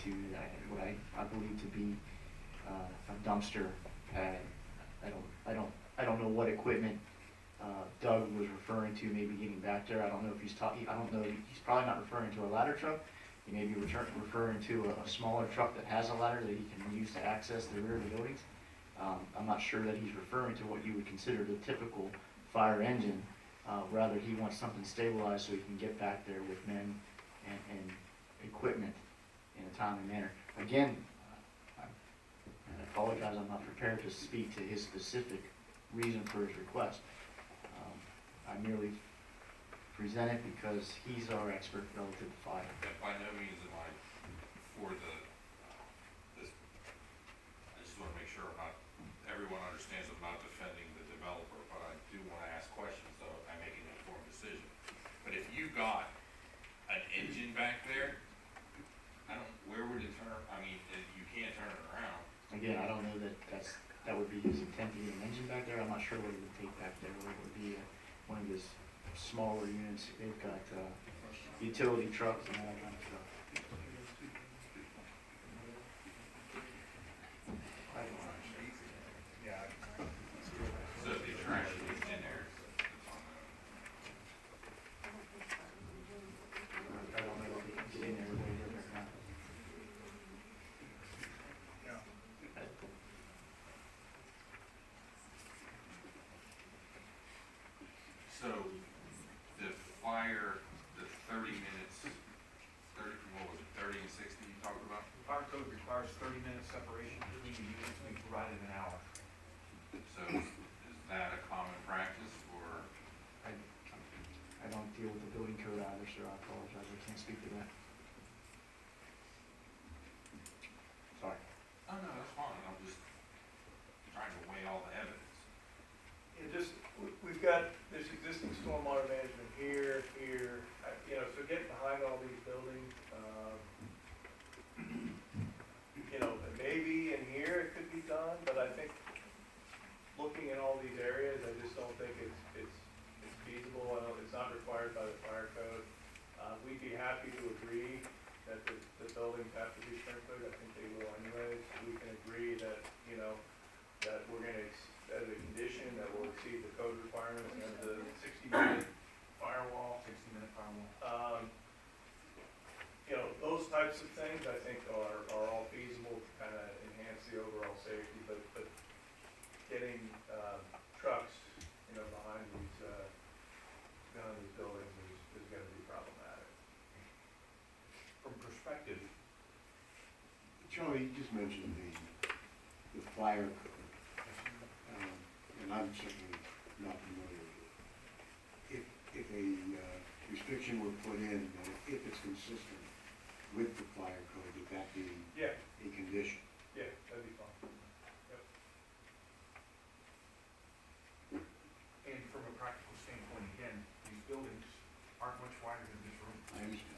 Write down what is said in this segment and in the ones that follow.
to what I believe to be a dumpster pad. I don't know what equipment Doug was referring to, maybe getting back there. I don't know if he's talking, I don't know, he's probably not referring to a ladder truck. He may be referring to a smaller truck that has a ladder that he can use to access the rear of the buildings. I'm not sure that he's referring to what you would consider the typical fire engine. Rather, he wants something stabilized so he can get back there with men and equipment in a timely manner. Again, I apologize, I'm not prepared to speak to his specific reason for his request. I merely present it because he's our expert relative to fire. By no means am I for this. I just want to make sure everyone understands I'm not defending the developer, but I do want to ask questions so I make an informed decision. But if you got an engine back there, where would it turn? I mean, you can't turn it around. Again, I don't know that would be his intent to get an engine back there. I'm not sure what he would take back there. Whether it would be one of his smaller units. They've got utility trucks and all that kind of stuff. So if the trash is in there, it's on I don't know if he can get in there with it or not. So the fire, the 30 minutes, 30 and 60 you talked about? Fire code requires 30 minutes separation between the units, we provided an hour. So is that a common practice or? I don't deal with the building code either, sir. I apologize. I can't speak to that. Sorry. Oh, no, that's fine. I'm just trying to weigh all the evidence. We've got this existing stormwater management here, so getting behind all these buildings, maybe in here it could be done, but I think looking in all these areas, I just don't think it's feasible. It's not required by the fire code. We'd be happy to agree that the buildings have to be sprinkled. I think they will anyways. We can agree that, that we're gonna, as a condition, that will exceed the code requirements of the 60-minute firewall. 60-minute firewall. Those types of things I think are all feasible to kind of enhance the overall safety, but getting trucks, behind these buildings is going to be problematic. From perspective, Charlie, you just mentioned the fire code, and I'm certainly not familiar with it. If a restriction were put in, that if it's consistent with the fire code, would that be a condition? Yeah, that'd be fine. Yep. and from a practical standpoint, again, these buildings aren't much wider than this room. I understand.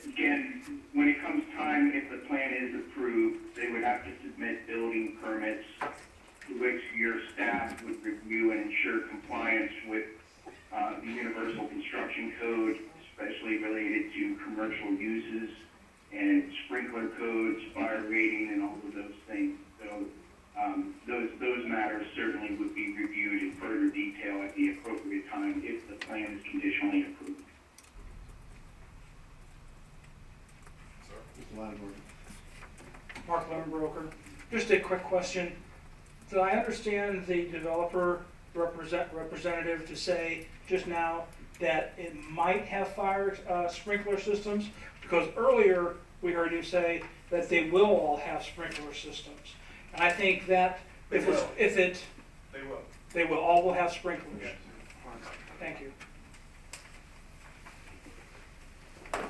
Again, when it comes time, if the plan is approved, they would have to submit building permits to which your staff would review and ensure compliance with the Universal Construction Code, especially related to commercial uses and sprinkler codes, fire rating, and all of those things. So those matters certainly would be reviewed in further detail at the appropriate time if the plan is conditionally approved. Mr. Lattimore. Mark Lemmenbroker. Just a quick question. Did I understand the developer representative to say just now that it might have fire sprinkler systems? Because earlier we heard you say that they will all have sprinkler systems. And I think that They will. they will all will have sprinklers. Yes. Thank you. Okay.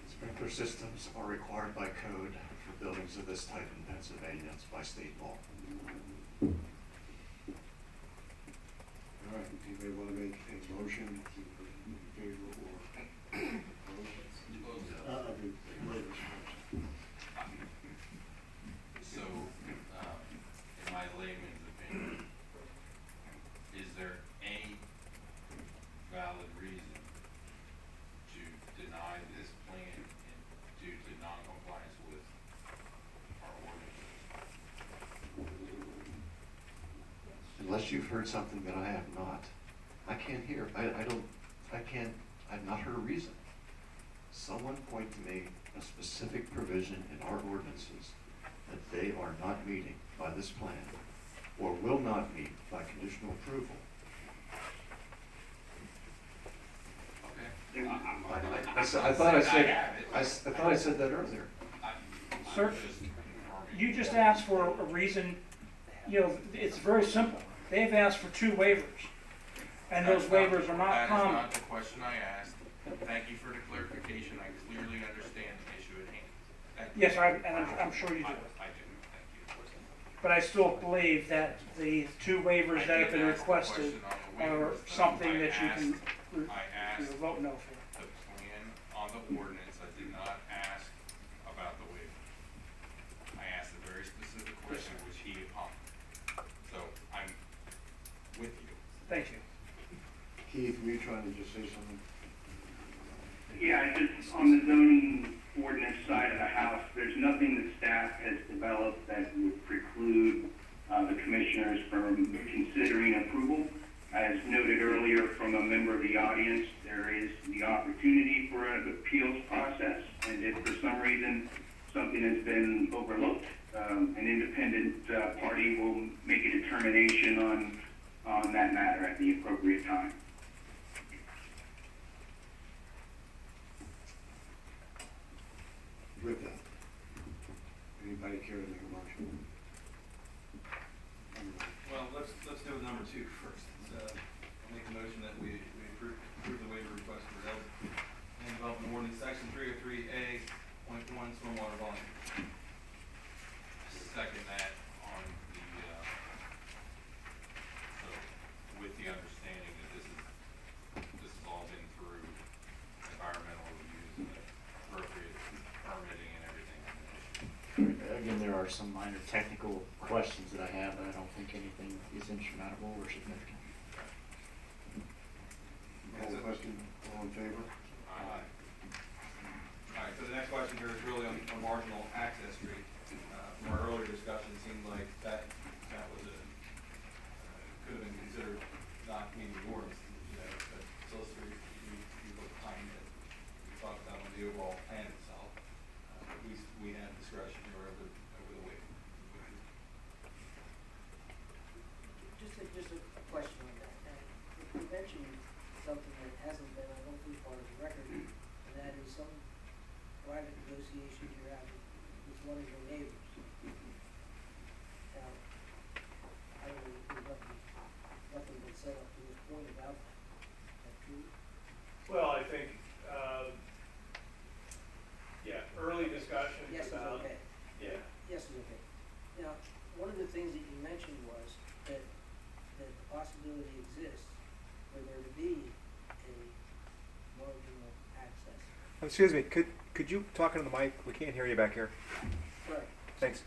Sprinkler systems are required by code for buildings of this type in Pennsylvania. It's by state law. All right, anybody want to make a motion in favor or opposed? So, in my layman's opinion, is there any unless you've heard something that I have not, I can't hear. I've not heard a reason. Someone point to me a specific provision in our ordinances that they are not meeting by this plan, or will not meet by conditional approval. Okay. I thought I said that earlier. Sir, you just asked for a reason, you know, it's very simple. They've asked for 2 waivers, and those waivers are not common. That is not the question I asked. Thank you for the clarification. I clearly understand the issue at hand. Thank you. Yes, I'm sure you do. I do, thank you. But I still believe that the 2 waivers that have been requested are something that you can vote no for. The plan on the ordinance, I did not ask about the waiver. I asked a very specific question, which he accomplished. So I'm with you. Thank you. Keith, were you trying to just say something? Yeah, just on the zoning ordinance side of the house, there's nothing that staff has developed that would preclude the commissioners from considering approval. As noted earlier from a member of the audience, there is the opportunity for an appeals process, and if for some reason something has been overlooked, an independent party will make a determination on that matter at the appropriate time. With that, anybody care to make a motion? Well, let's do number 2 first. I'll make a motion that we approve the waiver request for Land Development Ordinance Section 303A.1 stormwater volume. Second that on the, so with the understanding that this has all been through environmental reviews and appropriate permitting and everything. Again, there are some minor technical questions that I have, but I don't think anything is insurmountable or significant. Call the question, all in favor? All right, so the next question here is really on marginal access street. From our earlier discussion, it seemed like that was could have been considered not meeting the ordinance, but solicitor, you look behind it. We talked about on the overall plan itself. At least we have discretion here over the waiver. Just a question on that. You mentioned something that hasn't been, I don't think, part of the record, and that is some private negotiations you're having with one of your neighbors. Now, I don't know, there's nothing been said up to this point about that. Is that true? Well, I think, early discussions Yes, it's about. okay. Yeah. Yes, it's okay. Now, one of the things that you mentioned was that the possibility exists for there to be a marginal access. Excuse me, could you talk into the mic? We can't hear you back here. Right. Thanks.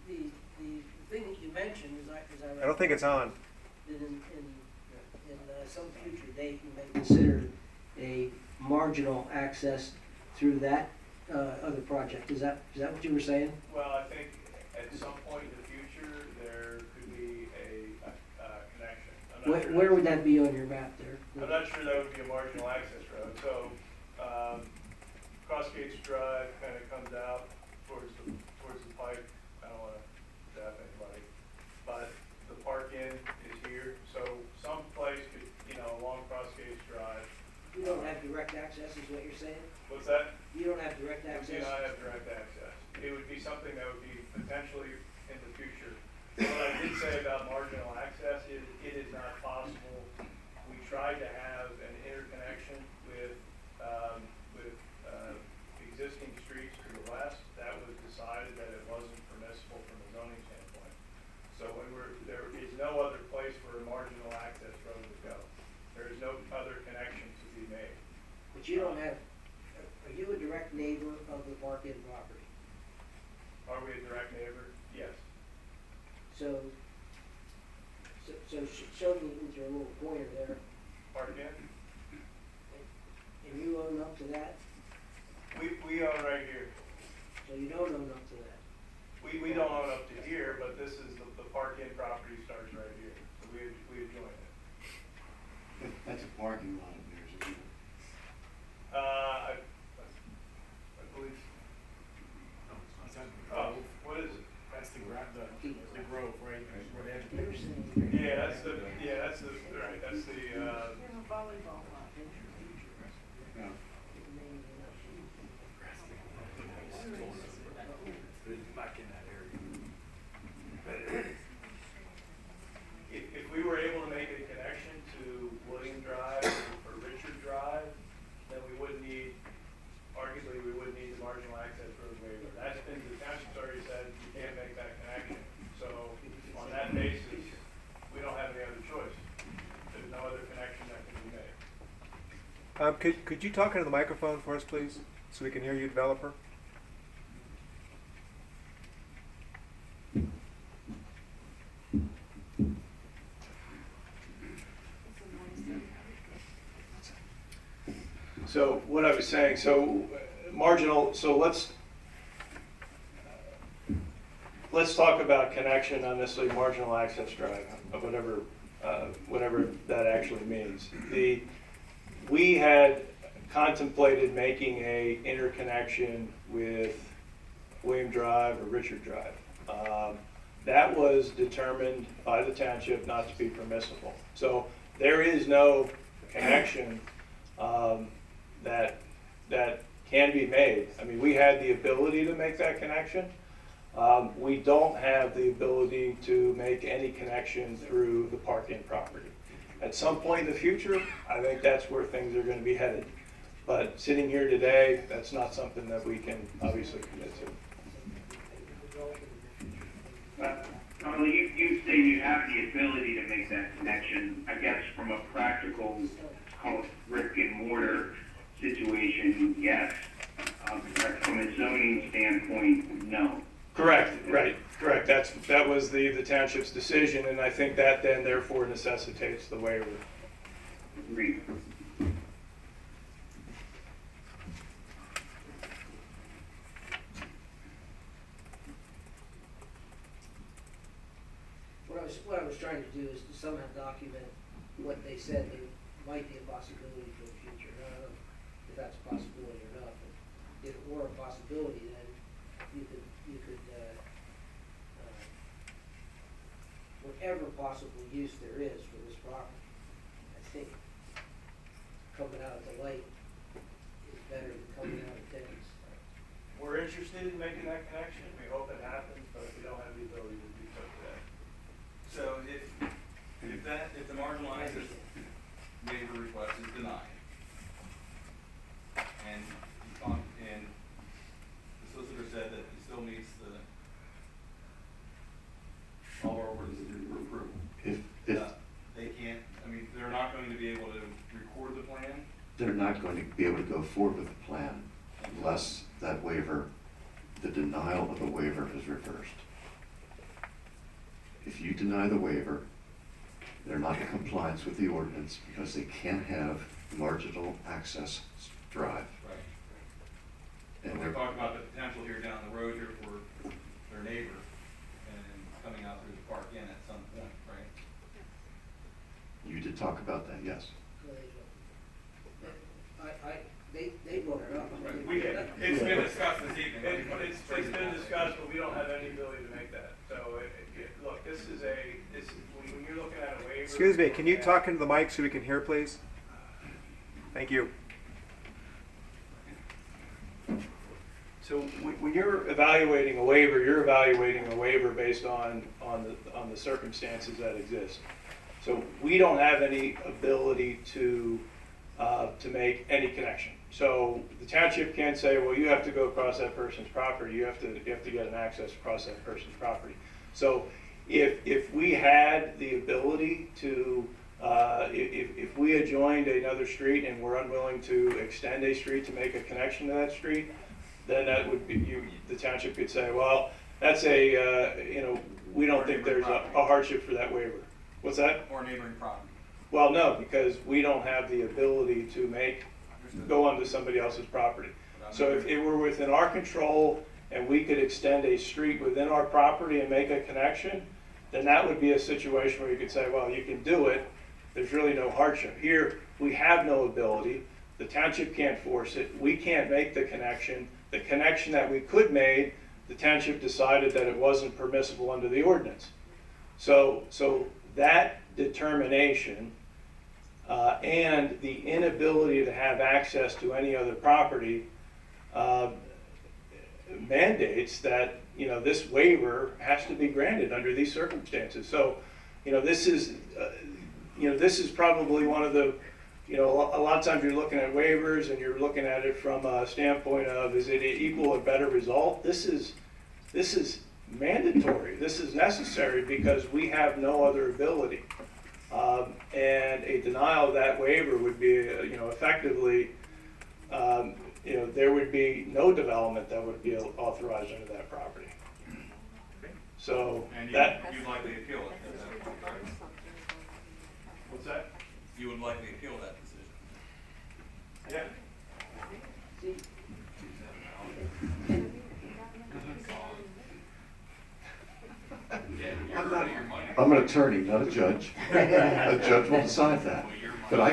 The thing that you mentioned is I don't think it's on. that in some future date, you may consider a marginal access through that other project. Is that what you were saying? Well, I think at some point in the future, there could be a connection. I'm not sure Where would that be on your map there? I'm not sure that would be a marginal access road. So, Cross Gates Drive kind of comes out towards the Pike. I don't want to zap anybody, but the park in is here. So some place could, along Cross Gates Drive. You don't have direct access, is what you're saying? What's that? You don't have direct We access? do not have direct access. It would be something that would be potentially in the future. What I did say about marginal access is it is not possible. We tried to have an interconnection with existing streets to the west. That was decided that it wasn't permissible from a zoning standpoint. So there is no other place for a marginal access road to go. There is no other connection to be made. But you don't have, are you a direct neighbor of the park-in property? Are we a direct neighbor? Yes. So show me with your little pointer there, Park in? and you own up to that, We own right here. so you don't own up to that. We don't own up to here, but this is the park in property parking lot of theirs, isn't it? I believe, oh, what is it? That's the grove, right, where they have to You're pay. saying. Yeah, that's the, right, that's the, Volleyball lot. Yeah. Back in that area. if we were able to make a connection to William Drive or Richard Drive, then we wouldn't need, arguably, we wouldn't need the marginal access road waiver. That's been, the township's already said you can't make that connection. So on that basis, we don't have any other choice. There's no other connection that can be made. Could you talk into the microphone for us, please, so we can hear you, developer? So what I was saying, so marginal, so let's talk about connection, not necessarily marginal access drive, of whatever that actually means. We had contemplated making a interconnection with William Drive or Richard Drive. That was determined by the township not to be permissible. So there is no connection that can be made. I mean, we had the ability to make that connection. We don't have the ability to make any connection through the park-in property. At some point in the future, I think that's where things are going to be headed. But sitting here today, that's not something that we can obviously commit to. Charlie, you say you have the ability to make that connection. I guess from a practical, call it brick and mortar situation, yes. But from a zoning standpoint, no. Correct, right, correct. That was the township's decision, and I think that then therefore necessitates the waiver. Agreed. What I was trying to do is to somehow document what they said there might be a possibility for the future. I don't know if that's a possibility or not, but if it were a possibility, then you could whatever possible use there is for this property, I think coming out of the light is better than coming out of Denny's. We're interested in making that connection. We hope it happens, but we don't have the ability to do so today. So if the marginal access waiver request is denied, and the solicitor said that he still meets all our ordinances for approval. If They can't, I mean, they're not going to be able to record the plan. they're not going to be able to go forward with the plan unless that waiver, the denial of the waiver is reversed. If you deny the waiver, they're not in compliance with the ordinance because they can't have marginal access drive. Right. And And they're, we're talking about the potential here down the road here for their neighbor and coming out through the park in at some point, right? you did talk about that, yes. They brought it up. It's been discussed this evening. It's been discussed, but we don't have any ability to make that. So, look, when you're looking at a waiver. Excuse me, can you talk into the mic so we can hear, please? Thank you. So when you're evaluating a waiver, you're evaluating a waiver based on the circumstances that exist. So we don't have any ability to make any connection. So the township can't say, well, you have to go across that person's property. You have to get an access across that person's property. So if we had the ability to, if we adjoined another street and were unwilling to extend a street to make a connection to that street, then that would be, the township could say, well, that's we don't think there's a hardship for that waiver. What's that? Or neighboring property. Well, no, because we don't have the ability to go onto somebody else's property. So if it were within our control and we could extend a street within our property and make a connection, then that would be a situation where you could say, well, you can do it, there's really no hardship. Here, we have no ability, the township can't force it, we can't make the connection. The connection that we could make, the township decided that it wasn't permissible under the ordinance. So that determination and the inability to have access to any other property mandates that, you know, this waiver has to be granted under these circumstances. So, you know, this is probably one of the, you know, a lot of times you're looking at waivers and you're looking at it from a standpoint of, is it equal or better result? This is mandatory. This is necessary because we have no other ability. And a denial of that waiver would be, you know, effectively, you know, there would be no development that would be authorized under that property. So And that, you'd likely appeal it, is that correct? what's that? You would likely appeal that decision. Yeah. I'm an attorney, not a judge. A judge will decide that. But I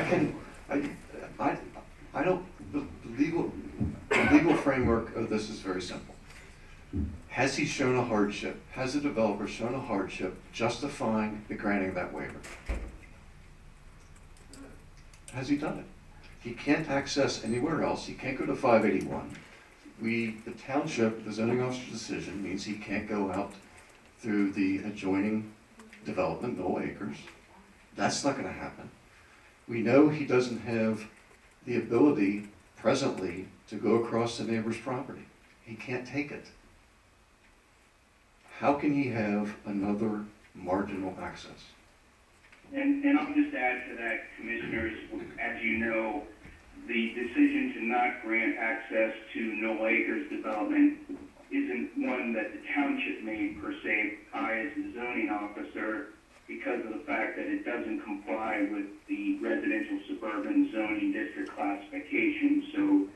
don't, the legal framework of this is very simple. Has he shown a hardship? Has the developer shown a hardship justifying the granting of that waiver? Has he done it? He can't access anywhere else. He can't go to 581. The township, the zoning officer's decision means he can't go out through the adjoining development, Mill Acres. That's not going to happen. We know he doesn't have the ability presently to go across the neighbor's property. He can't take it. How can he have another marginal access? And I'll just add to that, Commissioners, as you know, the decision to not grant access to No Acres development isn't one that the township made per se. I, as the zoning officer, because of the fact that it doesn't comply with the residential suburban zoning district classification. So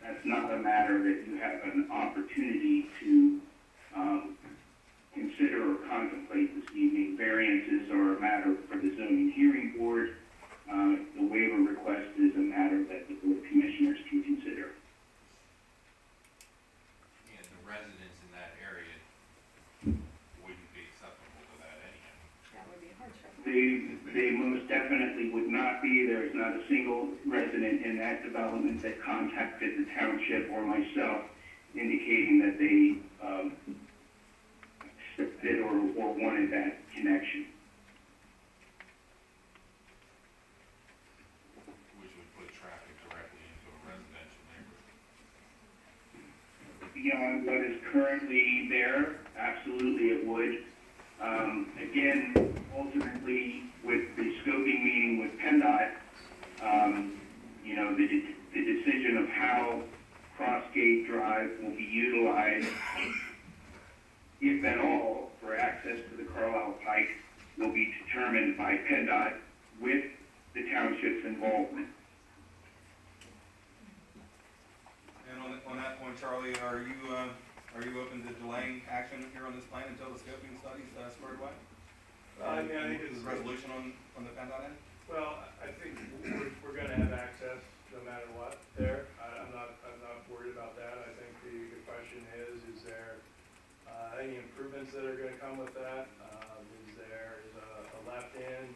that's not a matter that you have an opportunity to consider or contemplate this evening. Variances are a matter for the zoning hearing board. The waiver request is a matter that the board of commissioners can consider. And the residents in that area wouldn't be acceptable to that anyhow. That would be a hardship. They most definitely would not be. There is not a single resident in that development that contacted the township or myself indicating that they accepted or wanted that connection. Which would put traffic directly into a residential neighborhood. Beyond what is currently there, absolutely it would. Again, ultimately, with the scoping meeting with PennDOT, you know, the decision of how Crossgate Drive will be utilized, if at all, for access to the Carlisle Pike will be determined by PennDOT with the township's involvement. And on that point, Charlie, are you open to delaying action here on this plan until the scoping study's squared away? I mean, I think it's, Is resolution on the PennDOT end? well, I think we're gonna have access no matter what there. I'm not worried about that. I think the question is there any improvements that are gonna come with that? Is a left-in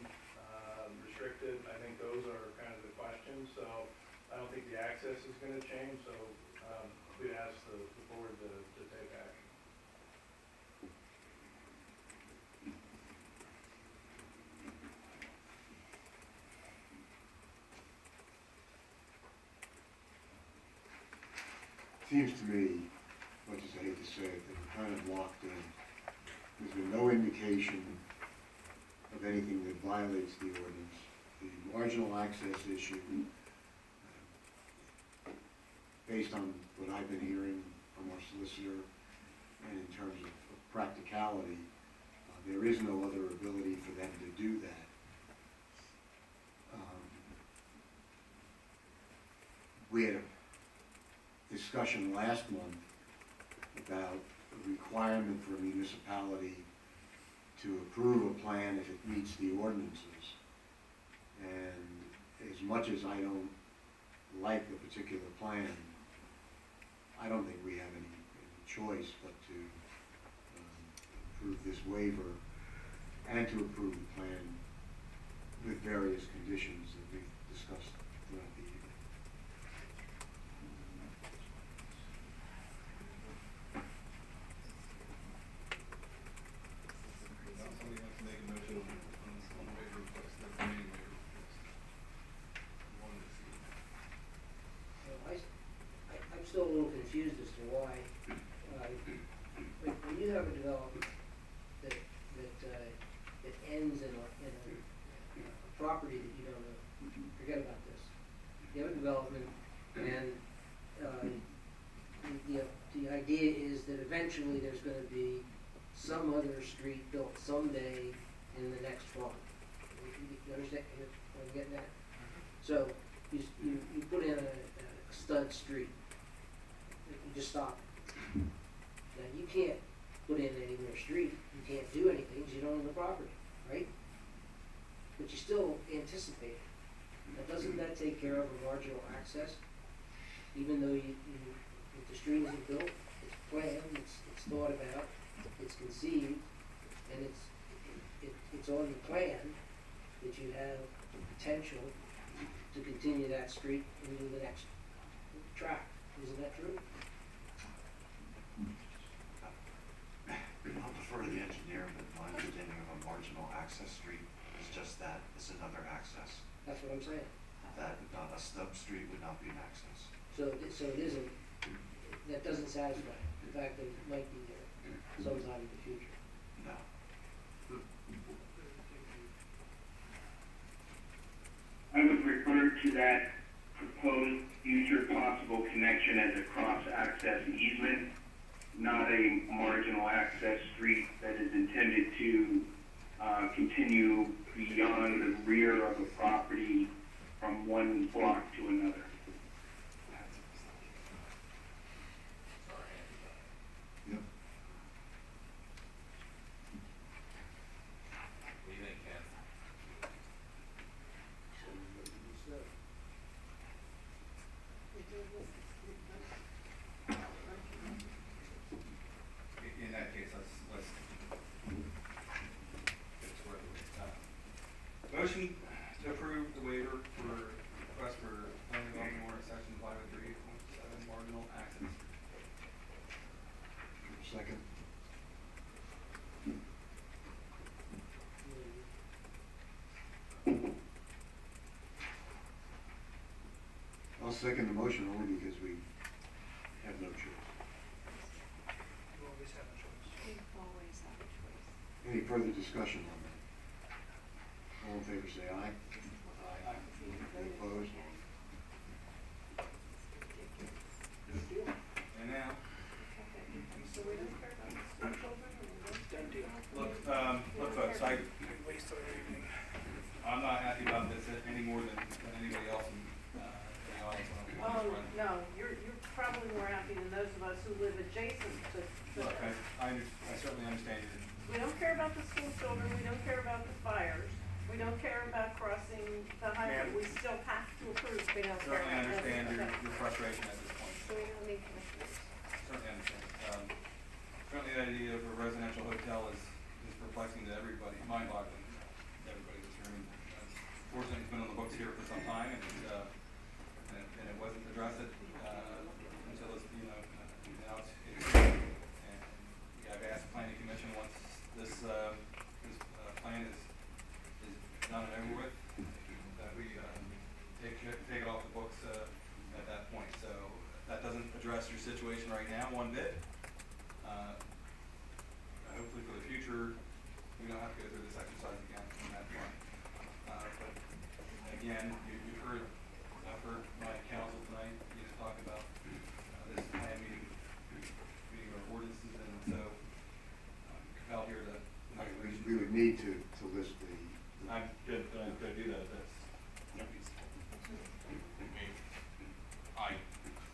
restricted? I think those are kind of the questions. So I don't think the access is gonna change, so we'd ask the board to take action. Seems to me, much as I hate to say it, that we're kind of locked in. There's been no indication of anything that violates the ordinance. The marginal access issue, based on what I've been hearing from our solicitor, and in terms of practicality, there is no other ability for them to do that. We had a discussion last month about a requirement for a municipality to approve a plan if it meets the ordinances. much as I don't like the particular plan, I don't think we have any choice but to approve this waiver and to approve the plan with various conditions that we've discussed throughout the evening. Somebody wants to make a motion on the waiver request, the remaining waiver request. Wanted to see. I'm still a little confused as to why, when you have a development that ends in a property that you don't know, forget about this. You have a development and, the idea is that eventually there's gonna be some other street built someday in the next farm. You understand what I'm getting at? So, you put in a stud street, you just stop it. Now, you can't put in any more street, you can't do anything, because you don't own the property, right? But you still anticipate it. Now, doesn't that take care of a marginal access? Even though if the street isn't built, it's planned, it's thought about, it's conceived, and it's on the plan that you have the potential to continue that street into the next track. Isn't that true? I'll defer to the engineer, but my understanding of a marginal access street is just that, it's another access. That's what I'm saying. That, not a stub street would not be an access. So it isn't, that doesn't satisfy the fact that it might be there sometime in the future. No. I would refer to that proposed future possible connection as a cross-access easement, not a marginal access street that is intended to continue beyond the rear of a property from one block to another. Yep. What do you think, Ken? In that case, let's get to where we motion to approve the waiver for request for planning development ordinance section 503.7 marginal access. Second. I'll second the motion only because we have no choice. You always have a choice. You always have a choice. Any further discussion on that? All in favor say aye. Aye. Any opposed? And now, So we don't care about the school children and we don't Done deal. look folks, Waste of their evening. I'm not happy about this any more than anybody else in the audience. Oh, no, you're probably more happy than those of us who live adjacent to. Look, I certainly understand you. We don't care about the school children, we don't care about the fires, we don't care about crossing the highway, Ma'am. we still have to approve, we don't care Certainly about this. understand your Okay. frustration at this point. So we don't need commissioners. Certainly understand. Certainly the idea of a residential hotel is perplexing to everybody, mind-boggling to everybody in this room. Fortunately, it's been on the books here for some time, and it wasn't addressed until it's, now it's here. And I've asked the planning commission once this plan is done and over with, that we take it off the books at that point. So that doesn't address your situation right now one bit. Hopefully for the future, we don't have to go through this exercise again on that front. But again, you've heard, I've heard my counsel tonight, talk about this plan meeting our ordinances, and so I'm compelled here to. We would need to list the. I'm good to do that if that's. I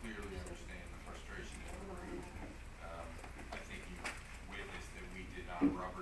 clearly understand the frustration that we're I think you witnessed that we did not rubber